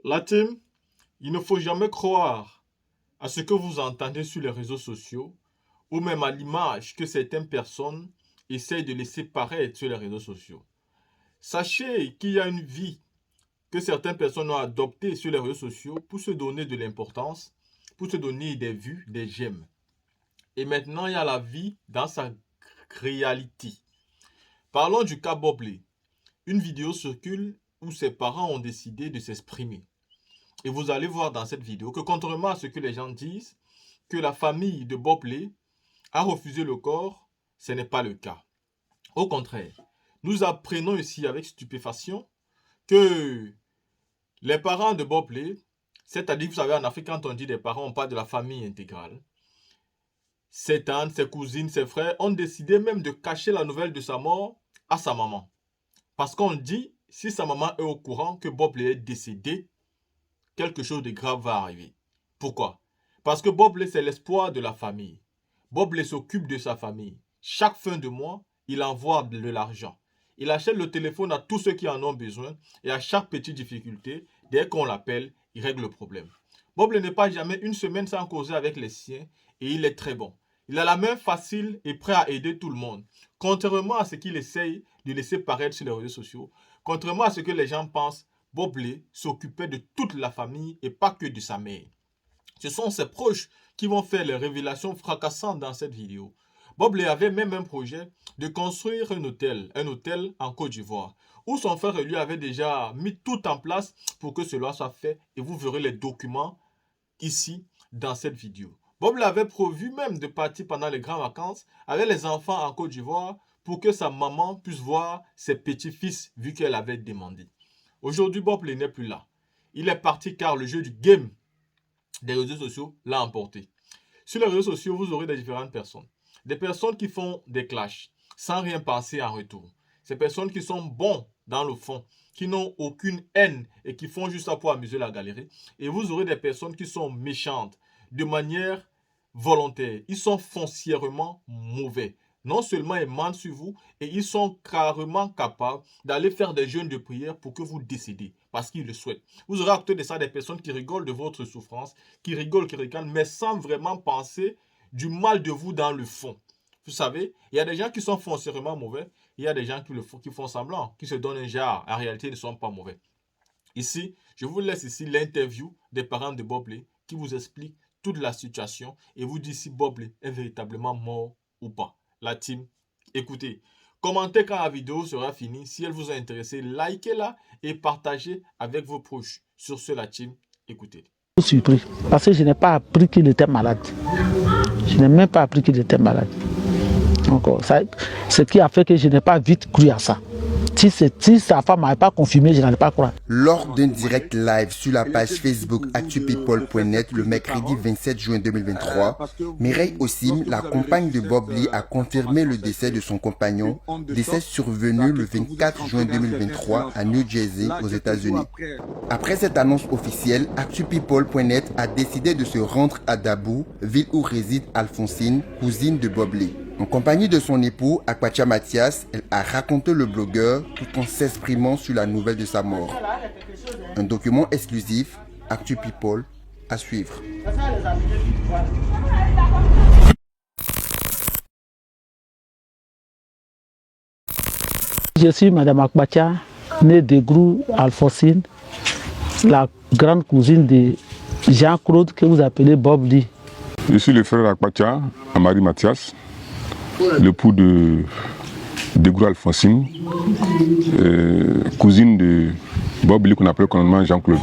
La team, il ne faut jamais croire à ce que vous entendez sur les réseaux sociaux ou même à l'image que certaines personnes essayent de laisser paraître sur les réseaux sociaux. Sachez qu'il y a une vie que certaines personnes ont adoptée sur les réseaux sociaux pour se donner de l'importance, pour se donner des vues, des j'aime. Et maintenant, il y a la vie dans sa réalité. Parlons du cas Bobley. Une vidéo circule où ses parents ont décidé de s'exprimer. Et vous allez voir dans cette vidéo que contrairement à ce que les gens disent, que la famille de Bobley a refusé le corps, ce n'est pas le cas. Au contraire, nous apprenons ici avec stupéfaction que les parents de Bobley, c'est-à-dire, vous savez, en Afrique, quand on dit des parents, on parle de la famille intégrale. Ses tantes, ses cousines, ses frères ont décidé même de cacher la nouvelle de sa mort à sa maman. Parce qu'on dit, si sa maman est au courant que Bobley est décédé, quelque chose de grave va arriver. Pourquoi? Parce que Bobley, c'est l'espoir de la famille. Bobley s'occupe de sa famille. Chaque fin de mois, il envoie de l'argent. Il achète le téléphone à tous ceux qui en ont besoin et à chaque petite difficulté, dès qu'on l'appelle, il règle le problème. Bobley n'est pas jamais une semaine sans causer avec les siens et il est très bon. Il a la main facile et prêt à aider tout le monde. Contrairement à ce qu'il essaye de laisser paraître sur les réseaux sociaux, contrairement à ce que les gens pensent, Bobley s'occupait de toute la famille et pas que de sa mère. Ce sont ses proches qui vont faire les révélations fracassantes dans cette vidéo. Bobley avait même un projet de construire un hôtel en Côte d'Ivoire, où son frère lui avait déjà mis tout en place pour que cela soit fait et vous verrez les documents ici dans cette vidéo. Bobley avait prévu même de partir pendant les grandes vacances avec les enfants en Côte d'Ivoire pour que sa maman puisse voir ses petits-fils vu qu'elle avait demandé. Aujourd'hui, Bobley n'est plus là. Il est parti car le jeu du game des réseaux sociaux l'a emporté. Sur les réseaux sociaux, vous aurez des différentes personnes. Des personnes qui font des clashs sans rien penser en retour. Ces personnes qui sont bons dans le fond, qui n'ont aucune haine et qui font juste ça pour amuser la galerie. Et vous aurez des personnes qui sont méchantes de manière volontaire. Ils sont foncièrement mauvais. Non seulement ils mentent sur vous, et ils sont carrément capables d'aller faire des jeûnes de prière pour que vous décédez, parce qu'ils le souhaitent. Vous aurez à côté de ça des personnes qui rigolent de votre souffrance, qui rigolent, qui ricanent, mais sans vraiment penser du mal de vous dans le fond. Vous savez, il y a des gens qui sont foncièrement mauvais, il y a des gens qui font semblant, qui se donnent un genre, en réalité ils ne sont pas mauvais. Ici, je vous laisse ici l'interview des parents de Bobley qui vous explique toute la situation et vous dit si Bobley est véritablement mort ou pas. La team, écoutez, commentez quand la vidéo sera finie. Si elle vous a intéressé, likez-la et partagez avec vos proches. Sur ce, la team, écoutez. Je suis surpris parce que je n'ai pas appris qu'il était malade. Je n'ai même pas appris qu'il était malade. Encore, ce qui a fait que je n'ai pas vite cru à ça. Si sa femme n'avait pas confirmé, je n'allais pas croire. Lors d'un direct live sur la page Facebook actupeople.net le mercredi 27 juin 2023, Mireille Ossim, la compagne de Bobley, a confirmé le décès de son compagnon, décès survenu le 24 juin 2023 à New Jersey, aux États-Unis. Après cette annonce officielle, actupeople.net a décidé de se rendre à Dabou, ville où réside Alphonsine, cousine de Bobley. En compagnie de son époux, Akpacha Mathias, elle a raconté le blogueur tout en s'exprimant sur la nouvelle de sa mort. Un document exclusif, Actu People, à suivre. Je suis Madame Akpacha, née de Grou Alphonsine, la grande cousine de Jean-Claude que vous appelez Bobley. Je suis le frère Akpacha, Amari Mathias, l'époux de Grou Alphonsine, cousine de Bobley qu'on appelle communément Jean-Claude.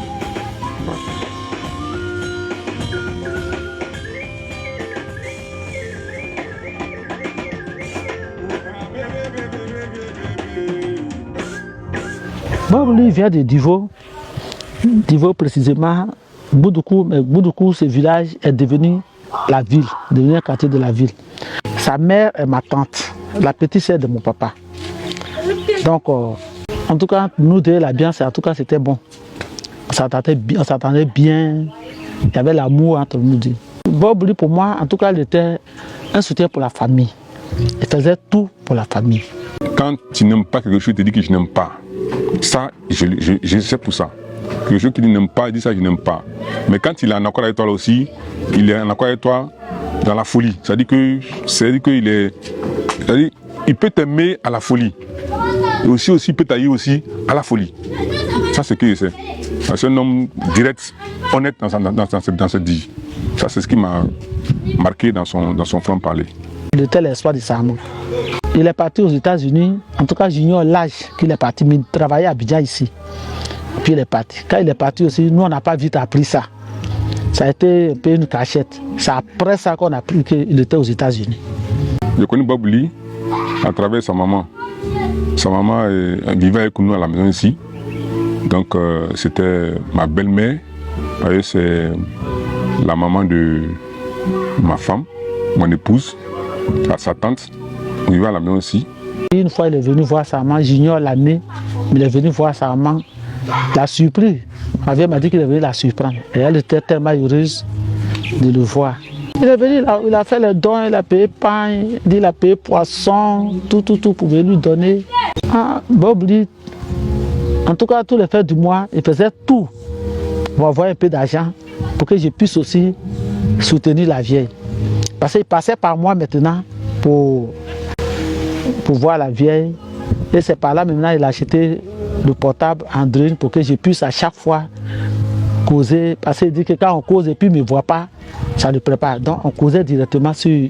Bobley vient de Divo précisément. Boudoukou, ce village est devenu la ville, devenu un quartier de la ville. Sa mère est ma tante, la petite sœur de mon papa. Donc, en tout cas, nous deux, l'ambiance, en tout cas, c'était bon. On s'entendait bien, il y avait l'amour entre nous deux. Bobley, pour moi, en tout cas, il était un soutien pour la famille. Il faisait tout pour la famille. Quand tu n'aimes pas quelque chose, tu te dis que je n'aime pas. Ça, je sais pour ça. quelque chose qu'il n'aime pas, il dit ça, je n'aime pas. Mais quand il est en accord avec toi là aussi, il est en accord avec toi dans la folie. C'est-à-dire il peut t'aimer à la folie. Et aussi il peut t'haïr aussi à la folie. Ça, c'est ce que je sais. C'est un homme direct, honnête dans cette vie. Ça, c'est ce qui m'a marqué dans son franc-parler. Il était l'espoir de Samo. Il est parti aux États-Unis. En tout cas, j'ignore l'âge qu'il est parti, mais il travaillait à Abidjan ici. Puis il est parti. Quand il est parti aussi, nous, on n'a pas vite appris ça. Ça a été un peu une cachette. C'est après ça qu'on a appris qu'il était aux États-Unis. J'ai connu Bob Lee à travers sa maman. Sa maman vivait avec nous à la maison ici. Donc c'était ma belle-mère. C'est la maman de ma femme, mon épouse, sa tante. On vivait à la maison aussi. Une fois, il est venu voir sa maman, j'ignore l'année, mais il est venu voir sa maman. La surprise. Ma vieille m'a dit qu'il est venu la surprendre. Et elle était tellement heureuse de le voir. Il est venu, il a fait les dons, il a payé pain, il a payé poisson, tout pour venir lui donner. Bob Lee, en tout cas, tous les fins du mois, il faisait tout pour avoir un peu d'argent pour que je puisse aussi soutenir la vieille. Parce qu'il passait par moi maintenant pour voir la vieille. Et c'est par là maintenant il a acheté le portable Android pour que je puisse à chaque fois causer. Parce qu'il dit que quand on cause et puis il ne me voit pas, ça le prépare. Donc on causait directement sur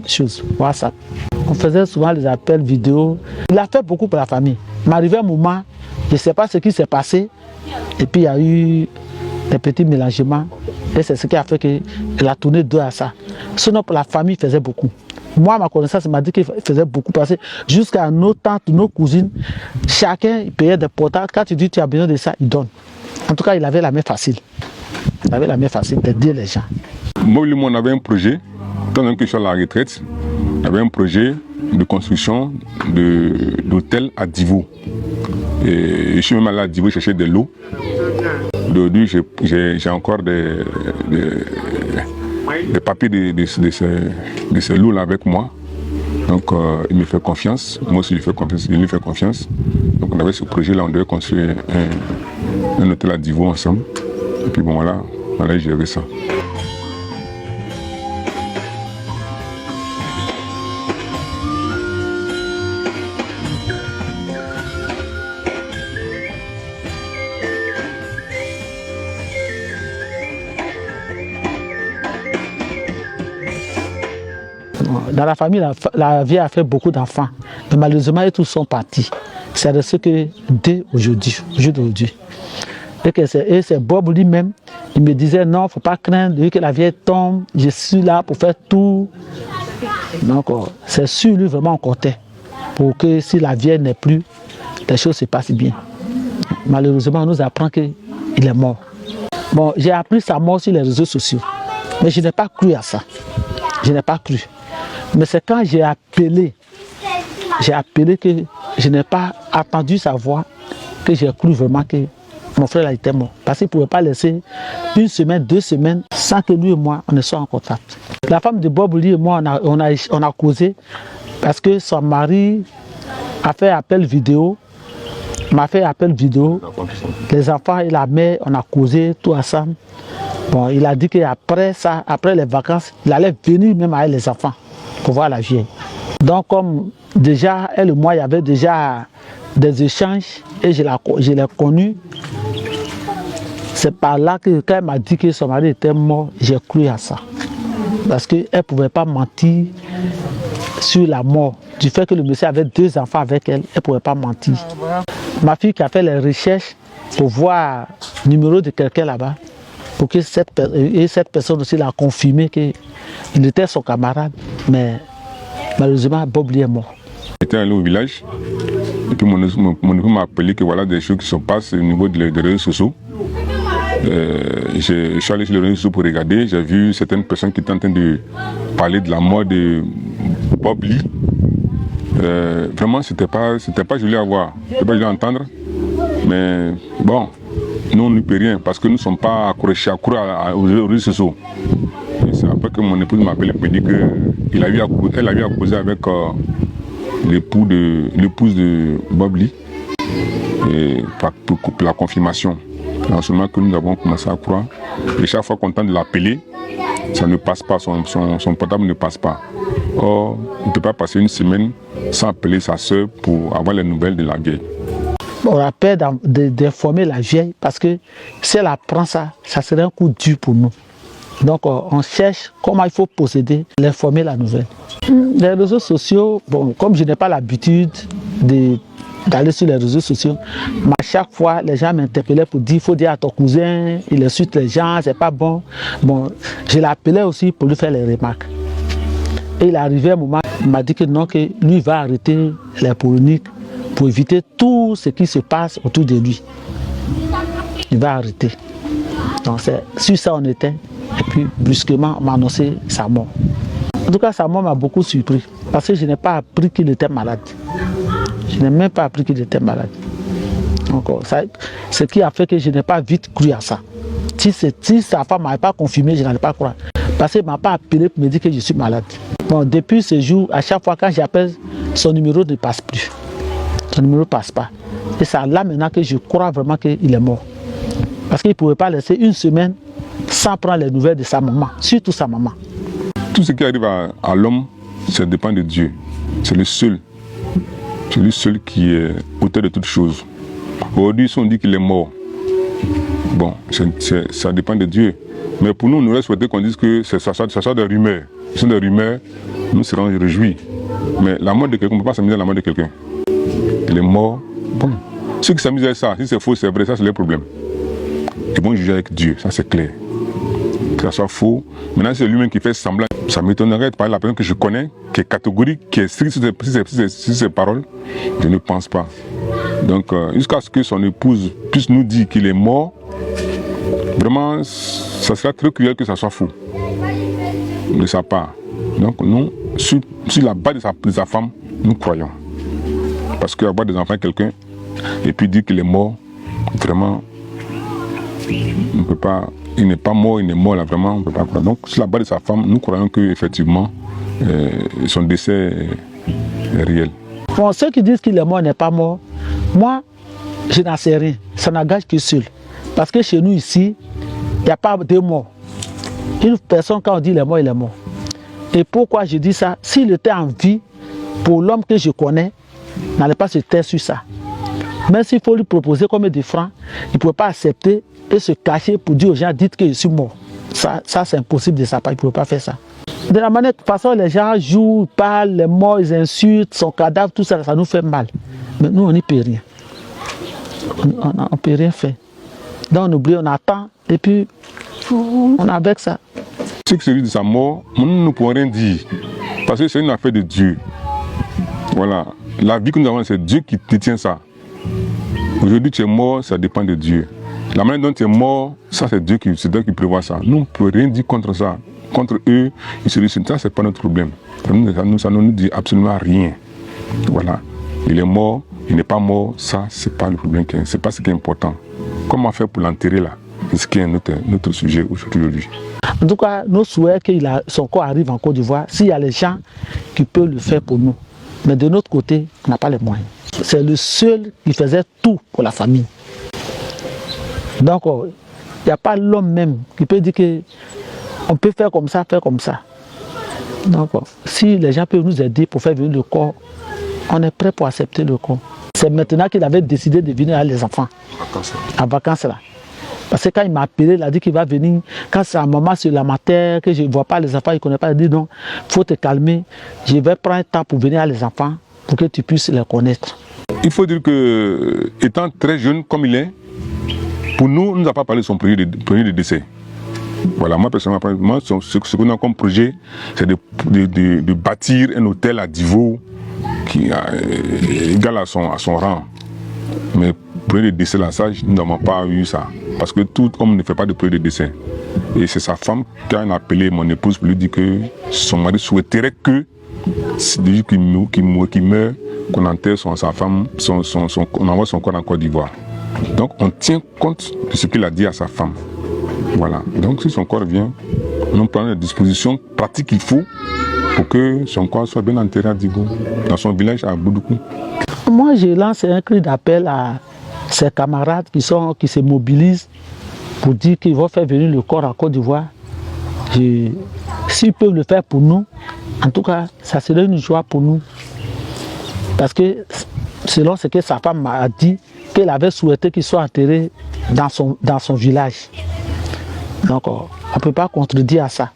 WhatsApp. On faisait souvent les appels vidéo. Il a fait beaucoup pour la famille. Il m'arrivait un moment, je ne sais pas ce qui s'est passé. Et puis il y a eu des petits mélangements. Et c'est ce qui a fait qu'il a tourné deux à ça. Sinon pour la famille, il faisait beaucoup. Moi, ma connaissance m'a dit qu'il faisait beaucoup passer jusqu'à nos tantes, nos cousines. Chacun payait des portables. Quand tu dis tu as besoin de ça, il donne. En tout cas, il avait la main facile. Il avait la main facile d'aider les gens. Moi, on avait un projet, pendant que je suis à la retraite, il y avait un projet de construction d'hôtel à Divo. Et je suis même allé à Divo chercher de l'eau. Aujourd'hui, j'ai encore des papiers de ce lot-là avec moi. Donc il me fait confiance, moi aussi je lui fais confiance. Donc on avait ce projet-là, on devait construire un hôtel à Divo ensemble. Et puis bon voilà, j'ai géré ça. Dans la famille, la vie a fait beaucoup d'enfants. Mais malheureusement, ils tous sont partis. C'est de ce que dès aujourd'hui. Et c'est Bob lui-même, il me disait non, il ne faut pas craindre, vu que la vieille tombe, je suis là pour faire tout. Donc c'est sur lui vraiment on comptait. Pour que si la vieille n'est plus, les choses se passent bien. Malheureusement, on nous apprend qu'il est mort. Bon, j'ai appris sa mort sur les réseaux sociaux. Mais je n'ai pas cru à ça. Je n'ai pas cru. Mais c'est quand j'ai appelé que je n'ai pas attendu sa voix, que j'ai cru vraiment que mon frère était mort. Parce qu'il ne pouvait pas laisser une semaine, 2 semaines sans que lui et moi, on ne soit en contact. La femme de Bob Lee et moi, on a causé parce que son mari a fait appel vidéo, m'a fait appel vidéo. Les enfants et la mère, on a causé tout ensemble. Bon, il a dit qu'après ça, après les vacances, il allait venir même avec les enfants pour voir la vieille. Donc comme déjà, elle et moi, il y avait déjà des échanges et je l'ai connue. C'est par là que quand elle m'a dit que son mari était mort, j'ai cru à ça. Parce qu'elle ne pouvait pas mentir sur la mort. Du fait que le monsieur avait 2 enfants avec elle, elle ne pouvait pas mentir. Ma fille qui a fait les recherches pour voir le numéro de quelqu'un là-bas, pour que cette personne aussi l'a confirmé qu'il était son camarade. Mais malheureusement, Bob Lee est mort. J'étais allé au village, et puis mon époux m'a appelé que voilà des choses qui se passent au niveau des réseaux sociaux. Je suis allé sur les réseaux sociaux pour regarder, j'ai vu certaines personnes qui étaient en train de parler de la mort de Bob Lee. Vraiment, c'était pas joli à voir, c'était pas joli à entendre. Mais bon, nous on ne peut rien parce que nous ne sommes pas accrochés aux réseaux sociaux. C'est après que mon épouse m'a appelé et m'a dit qu'elle a eu à causer avec l'épouse de Bob Lee et pour la confirmation. Non seulement que nous avons commencé à croire, et chaque fois qu'on tente de l'appeler, ça ne passe pas, son portable ne passe pas. Or, il ne peut pas passer une semaine sans appeler sa soeur pour avoir les nouvelles de la vieille. On a peur d'informer la vieille parce que si elle apprend ça, ça serait un coup dur pour nous. Donc on cherche comment il faut procéder, l'informer la nouvelle. Les réseaux sociaux, bon, comme je n'ai pas l'habitude d'aller sur les réseaux sociaux, mais à chaque fois les gens m'interpellaient pour dire, il faut dire à ton cousin, il insulte les gens, c'est pas bon. Bon, je l'appelais aussi pour lui faire les remarques. Et il est arrivé un moment, il m'a dit que non, que lui va arrêter les polémiques pour éviter tout ce qui se passe autour de lui. Il va arrêter. Donc sur ça on était. Et puis brusquement on m'a annoncé sa mort. En tout cas sa mort m'a beaucoup surpris. Parce que je n'ai pas appris qu'il était malade. Je n'ai même pas appris qu'il était malade. Donc ce qui a fait que je n'ai pas vite cru à ça. Si sa femme ne m'avait pas confirmé, je n'allais pas croire. Parce qu'il ne m'a pas appelé pour me dire que je suis malade. Bon, depuis ce jour, à chaque fois quand j'appelle, son numéro ne passe plus. Son numéro ne passe pas. Et c'est là maintenant que je crois vraiment qu'il est mort. Parce qu'il ne pouvait pas laisser une semaine sans prendre les nouvelles de sa maman, surtout sa maman. Tout ce qui arrive à l'homme, ça dépend de Dieu. C'est le seul. C'est lui seul qui est auteur de toutes choses. Aujourd'hui, si on dit qu'il est mort, bon, ça dépend de Dieu. Mais pour nous, nous aurait souhaité qu'on dise que ça soit des rumeurs. Ce sont des rumeurs, nous serons réjouis. Mais la mort de quelqu'un, on ne peut pas s'amuser à la mort de quelqu'un. Il est mort, bon. Ceux qui s'amusent à ça, si c'est faux, c'est vrai, ça c'est leur problème. Ils vont juger avec Dieu, ça c'est clair. Que ça soit faux. Maintenant, c'est lui-même qui fait semblant. Ça m'étonnerait de parler de la personne que je connais, qui est catégorique, qui est strict sur ses paroles. Je ne pense pas. Donc, jusqu'à ce que son épouse puisse nous dire qu'il est mort, vraiment, ça sera très cruel que ça soit faux de sa part. Donc, nous, sur la base de sa femme, nous croyons. Parce qu'avoir des enfants avec quelqu'un et puis dire qu'il est mort, vraiment, on ne peut pas. Il n'est pas mort, il est mort là, vraiment, on ne peut pas croire. Donc, sur la base de sa femme, nous croyons qu'effectivement, son décès est réel. Bon, ceux qui disent qu'il est mort n'est pas mort, moi, je n'en sais rien. Ça n'engage que seul. Parce que chez nous ici, il n'y a pas de mort. Une personne, quand on dit il est mort, il est mort. Et pourquoi je dis ça? S'il était en vie, pour l'homme que je connais, n'allait pas se taire sur ça. Même s'il faut lui proposer combien de francs, il ne pouvait pas accepter et se cacher pour dire aux gens, dites que je suis mort. Ça c'est impossible de sa part, il ne pouvait pas faire ça. De la manière, de toute façon, les gens jouent, parlent, les morts, ils insultent, son cadavre, tout ça, ça nous fait mal. Mais nous, on n'y peut rien. On ne peut rien faire. Donc on oublie, on attend, et puis on est avec ça. Ce qui se dit de sa mort, nous ne pouvons rien dire. Parce que c'est une affaire de Dieu. Voilà. La vie que nous avons, c'est Dieu qui détient ça. Aujourd'hui, tu es mort, ça dépend de Dieu. La manière dont tu es mort, ça c'est Dieu qui prévoit ça. Nous ne pouvons rien dire contre ça. Contre eux, ils se disent, ça c'est pas notre problème. Ça ne nous dit absolument rien. Voilà. Il est mort, il n'est pas mort, ça c'est pas le problème, c'est pas ce qui est important. Comment faire pour l'enterrer là? C'est ce qui est notre sujet aujourd'hui. En tout cas, nous souhaitons que son corps arrive en Côte d'Ivoire s'il y a les gens qui peuvent le faire pour nous. Mais de notre côté, on n'a pas les moyens. C'est le seul qui faisait tout pour la famille. Donc, il n'y a pas l'homme même qui peut dire qu'on peut faire comme ça, faire comme ça. Donc, si les gens peuvent nous aider pour faire venir le corps, on est prêt pour accepter le corps. C'est maintenant qu'il avait décidé de venir avec les enfants. En vacances là. Parce que quand il m'a appelé, il a dit qu'il va venir. Quand sa maman sur la matière, que je ne vois pas les enfants, il ne connaît pas, il dit non, il faut te calmer. Je vais prendre un temps pour venir à les enfants, pour que tu puisses les connaître. Il faut dire que, étant très jeune comme il est, pour nous, il ne nous a pas parlé de son projet de décès. Voilà, moi personnellement, ce qu'on a comme projet, c'est de bâtir un hôtel à Divo qui est égal à son rang. Mais projet de décès là, ça, nous n'avons pas eu ça. Parce que tout homme ne fait pas de projet de décès. Et c'est sa femme qui a appelé mon épouse pour lui dire que son mari souhaiterait que, depuis qu'il meurt, qu'on enterre sa femme, on envoie son corps en Côte d'Ivoire. Donc on tient compte de ce qu'il a dit à sa femme. Voilà. Donc si son corps vient, on prend les dispositions pratiques qu'il faut pour que son corps soit bien enterré à Digo, dans son village à Boudoukou. Moi je lance un cri d'appel à ses camarades qui se mobilisent pour dire qu'ils vont faire venir le corps à Côte d'Ivoire. S'ils peuvent le faire pour nous, en tout cas, ça serait une joie pour nous. Parce que, selon ce que sa femme m'a dit, qu'elle avait souhaité qu'il soit enterré dans son village. Donc, on ne peut pas contredire à ça.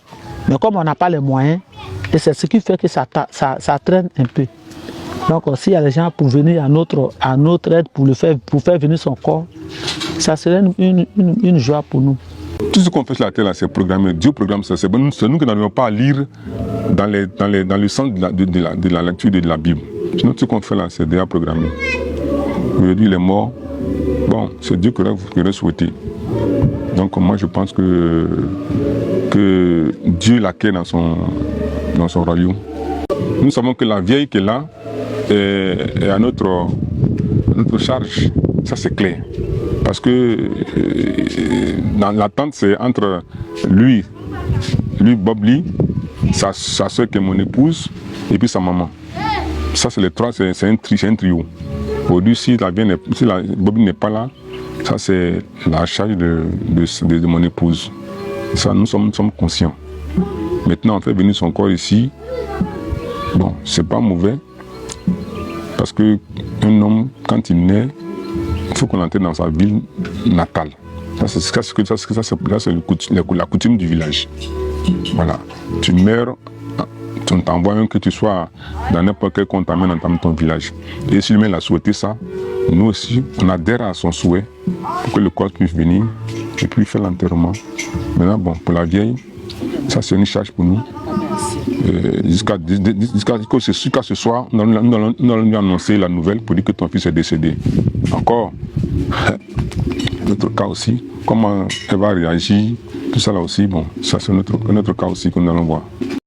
Mais comme on n'a pas les moyens, et c'est ce qui fait que ça traîne un peu. Donc, s'il y a des gens pour venir à notre aide pour faire venir son corps, ça serait une joie pour nous. Tout ce qu'on fait sur la terre, c'est programmé. Dieu programme ça. C'est nous qui n'arrivons pas à lire dans le sens de la lecture de la Bible. Sinon, tout ce qu'on fait là, c'est déjà programmé. Aujourd'hui, les morts, bon, c'est Dieu qui aurait souhaité. Donc, moi, je pense que Dieu l'accueille dans son royaume. Nous savons que la vieille qui est là est à notre charge. Ça, c'est clair. Parce que dans l'attente, c'est entre lui, Bob Lee, sa soeur qui est mon épouse, et puis sa maman. Ça, c'est les trois, c'est un trio. Aujourd'hui, si Bob Lee n'est pas là, ça, c'est la charge de mon épouse. Ça, nous sommes conscients. Maintenant, on fait venir son corps ici. Bon, c'est pas mauvais. Parce qu'un homme, quand il naît, il faut qu'on entre dans sa ville natale. Ça, c'est la coutume du village. Voilà. Tu meurs, on t'envoie que tu sois dans n'importe quel coin, on t'amène dans ton village. Et si lui-même a souhaité ça, nous aussi, on adhère à son souhait pour que le corps puisse venir et puis faire l'enterrement. Maintenant, bon, pour la vieille, ça c'est une charge pour nous. Jusqu'à ce soir, nous allons lui annoncer la nouvelle pour dire que ton fils est décédé. Encore, notre cas aussi, comment elle va réagir, tout ça là aussi, bon, ça c'est notre cas aussi que nous allons voir.